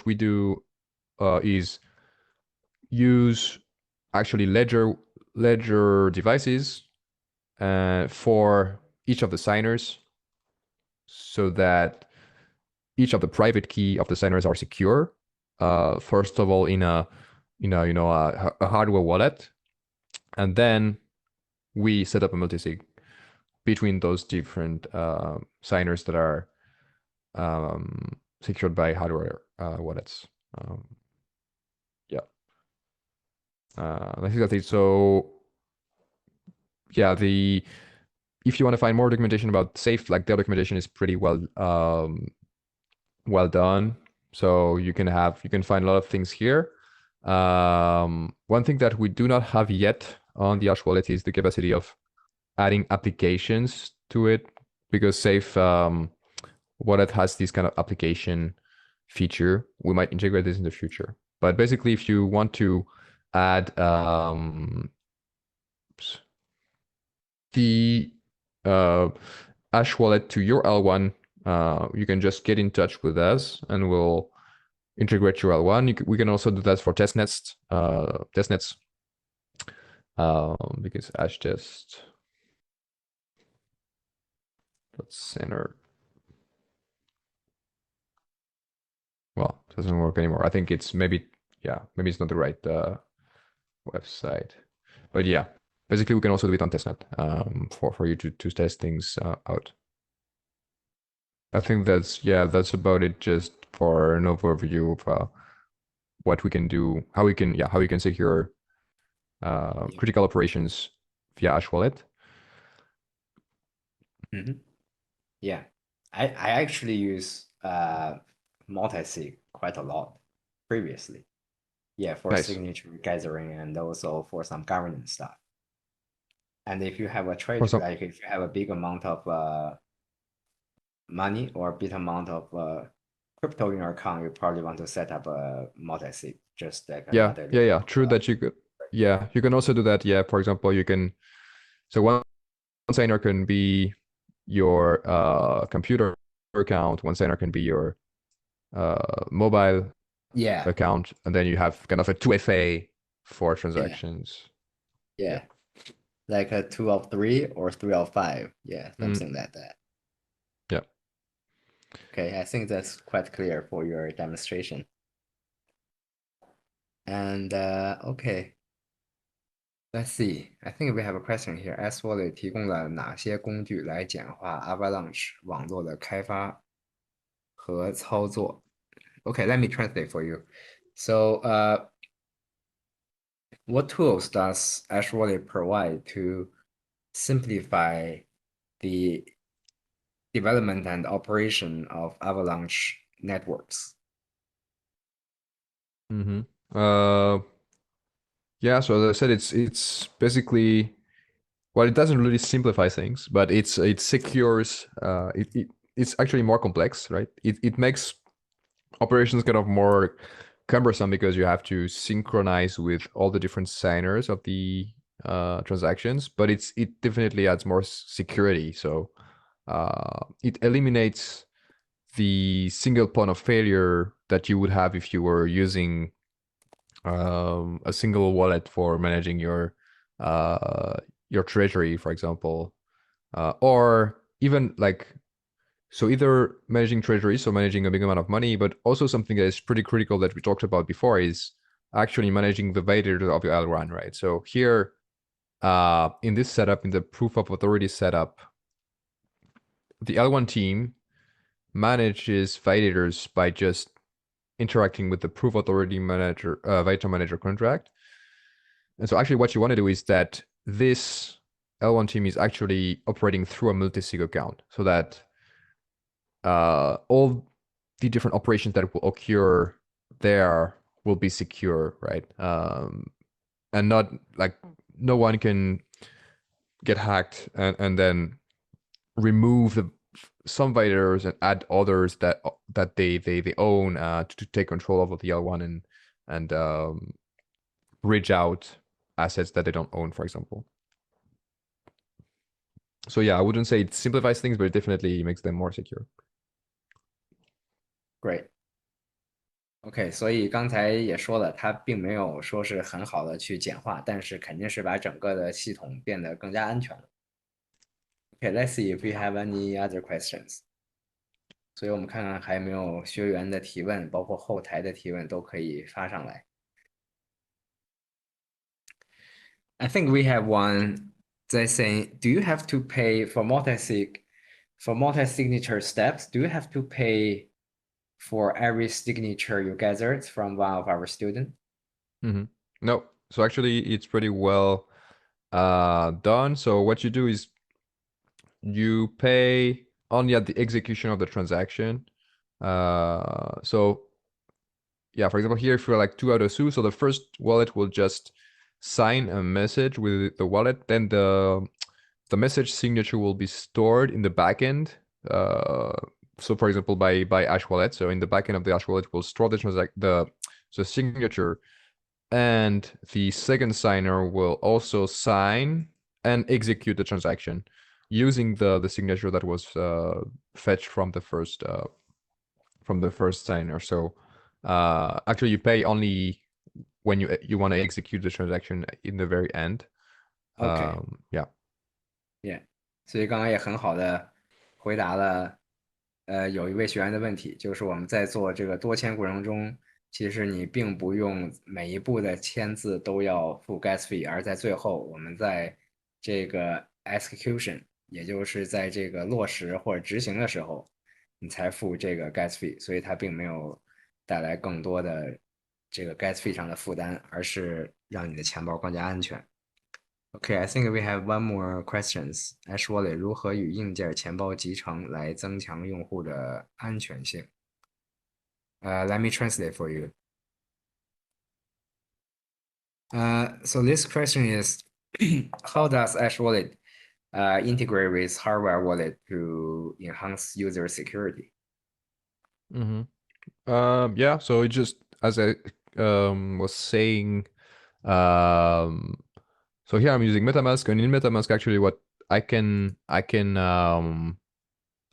Speaker 2: we do is use actually Ledger devices for each of the signers, so that each of the private key of the signers are secure. First of all, in a hardware wallet, and then we set up a multisig between those different signers that are secured by hardware wallets. I think that's it. So if you want to find more documentation about safe, like their documentation is pretty well done. So you can find a lot of things here. One thing that we do not have yet on the Ash wallet is the capacity of adding applications to it, because Safe wallet has this kind of application feature. We might integrate this in the future. But basically, if you want to add the Ash wallet to your L1, you can just get in touch with us and we'll integrate your L1. We can also do that for testnets, because Ash test. Let's center. Well, it doesn't work anymore. I think it's maybe it's not the right website. But yeah, basically we can also do it on testnet for you to test things out. I think that's about it, just for an overview of what we can do, how we can secure critical operations via Ash wallet.
Speaker 1: Mm-hmm. Yeah, I actually use multi-sig quite a lot previously. Yeah, for
Speaker 2: Nice.
Speaker 1: signature gathering and also for some governance stuff. And if you have a treasury, like if you have a big amount of money or a big amount of crypto in your account, you probably want to set up a multi-sig, just like another.
Speaker 2: Yeah. True that you could. Yeah, you can also do that. Yeah, for example, you can. So one signer can be your computer account. One signer can be your mobile account, and then you have kind of a 2FA for transactions.
Speaker 1: Yeah. Like a 2 of 3 or 3 of 5. Yeah, something like that.
Speaker 2: Yeah.
Speaker 1: Okay, I think that's quite clear for your demonstration. And okay, let's see. I think we have a question here. S Wallet 提供了哪些工具来简化 Avalanche 网络的开发和操作？Okay, let me translate for you. So, what tools does Ash Wallet provide to simplify the development and operation of Avalanche networks?
Speaker 2: Yeah, so as I said, it's basically, well, it doesn't really simplify things, but it secures. It's actually more complex, right? It makes operations kind of more cumbersome because you have to synchronize with all the different signers of the transactions, but it definitely adds more security. So it eliminates the single point of failure that you would have if you were using a single wallet for managing your treasury, for example, or even like, so either managing treasury, so managing a big amount of money, but also something that is pretty critical that we talked about before is actually managing the validator of your L1, right? So here, in this setup, in the proof of authority setup, the L1 team manages validators by just interacting with the proof authority manager, validator manager contract. And so actually what you want to do is that this L1 team is actually operating through a multi-sig account so that all the different operations that will occur there will be secure, right? And not like no one can get hacked and then remove some validators and add others that they own to take control of the L1 and bridge out assets that they don't own, for example. So yeah, I wouldn't say it simplifies things, but it definitely makes them more secure.
Speaker 1: Great. OK，所以刚才也说了，它并没有说是很好的去简化，但是肯定是把整个的系统变得更加安全了。OK，let's see if we have any other questions。所以我们看看还有没有学员的提问，包括后台的提问都可以发上来。I think we have one that's saying, do you have to pay for multi-signature steps? Do you have to pay for every signature you gathered from one of our students?
Speaker 2: No, so actually it's pretty well done. So what you do is you pay only at the execution of the transaction. So yeah, for example, here if you're like 2 out of 2, so the first wallet will just sign a message with the wallet, then the message signature will be stored in the backend. So for example, by Ash Wallet. So in the backend of the Ash Wallet, we'll store the signature, and the second signer will also sign and execute the transaction using the signature that was fetched from the first signer. So actually, you pay only when you want to execute the transaction in the very end.
Speaker 1: OK，
Speaker 2: Yeah.
Speaker 1: Yeah，所以刚刚也很好的回答了，有一位学员的问题，就是我们在做这个多签过程中，其实你并不用每一步的签字都要付 gas fee，而在最后我们在这个 execution，也就是在这个落实或者执行的时候，你才付这个 gas fee，所以它并没有带来更多的这个 gas fee 上的负担，而是让你的钱包更加安全。Okay, I think we have one more questions. Ash Wallet 如何与硬件钱包集成来增强用户的安全性？Let me translate for you. So this question is, how does Ash Wallet integrate with hardware wallet to enhance user security?
Speaker 2: Yeah, so it just, as I was saying, so here I'm using MetaMask, and in MetaMask, actually, what I can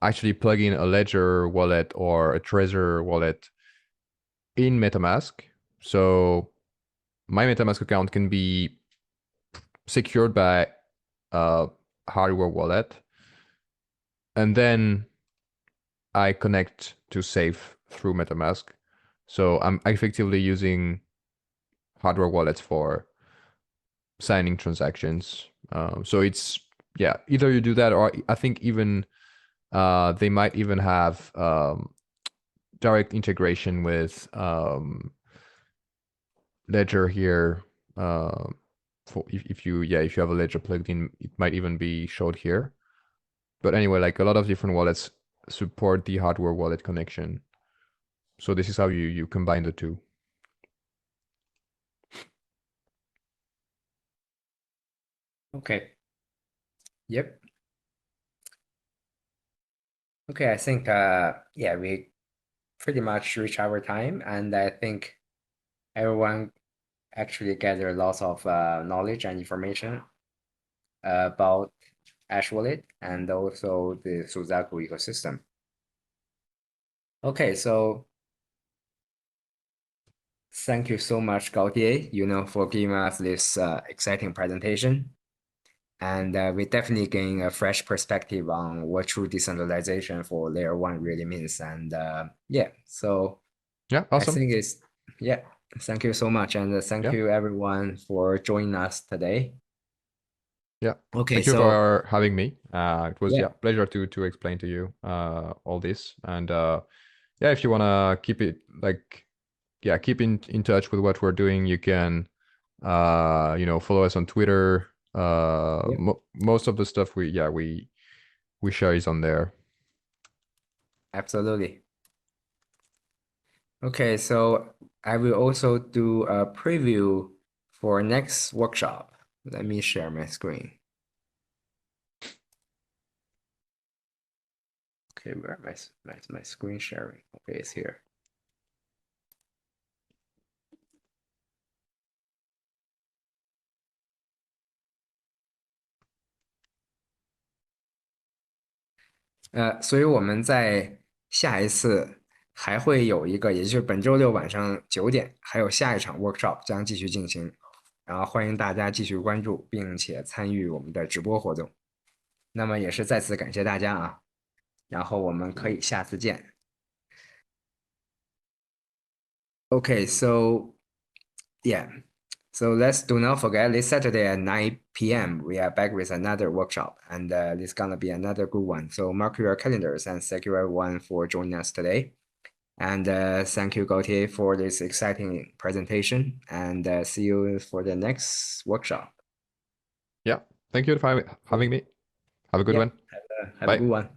Speaker 2: actually plug in a Ledger wallet or a Trezor wallet in MetaMask. So my MetaMask account can be secured by a hardware wallet, and then I connect to Safe through MetaMask. So I'm effectively using hardware wallets for signing transactions. So it's, yeah, either you do that, or I think even they might even have direct integration with Ledger here. For if you have a Ledger plugged in, it might even be showed here. But anyway, like a lot of different wallets support the hardware wallet connection. So this is how you combine the two.
Speaker 1: Okay. Yep. Okay, I think yeah, we pretty much reached our time, and I think everyone actually gathered lots of knowledge and information about Ash Wallet and also the Suzaku ecosystem. Okay, so thank you so much, Gautier, for giving us this exciting presentation. And we definitely gain a fresh perspective on what true decentralization for layer one really means. And yeah, so
Speaker 2: Yeah, awesome.
Speaker 1: I think thank you so much. And thank you everyone for joining us today.
Speaker 2: Yeah.
Speaker 1: Okay,
Speaker 2: Thank you
Speaker 1: so
Speaker 2: for having me. It was a pleasure to explain to you all this. And yeah, if you want to keep it keep in touch with what we're doing, you can follow us on Twitter. Most of the stuff we share is on there.
Speaker 1: Absolutely. Okay, so I will also do a preview for next workshop. Let me share my screen. Okay, where my screen sharing? Okay, it's here.所以我们在下一次还会有一个，也就是本周六晚上9点，还有下一场 workshop 将继续进行，然后欢迎大家继续关注，并且参与我们的直播活动。那么也是再次感谢大家啊，然后我们可以下次见。Okay, so yeah. So do not forget this Saturday at 9 p.m. we are back with another workshop, and it's gonna be another good one. So mark your calendars, and thank you everyone for joining us today. And thank you, Gautier, for this exciting presentation, and see you for the next workshop.
Speaker 2: Yeah, thank you for having me. Have a good one.
Speaker 1: Have a good one.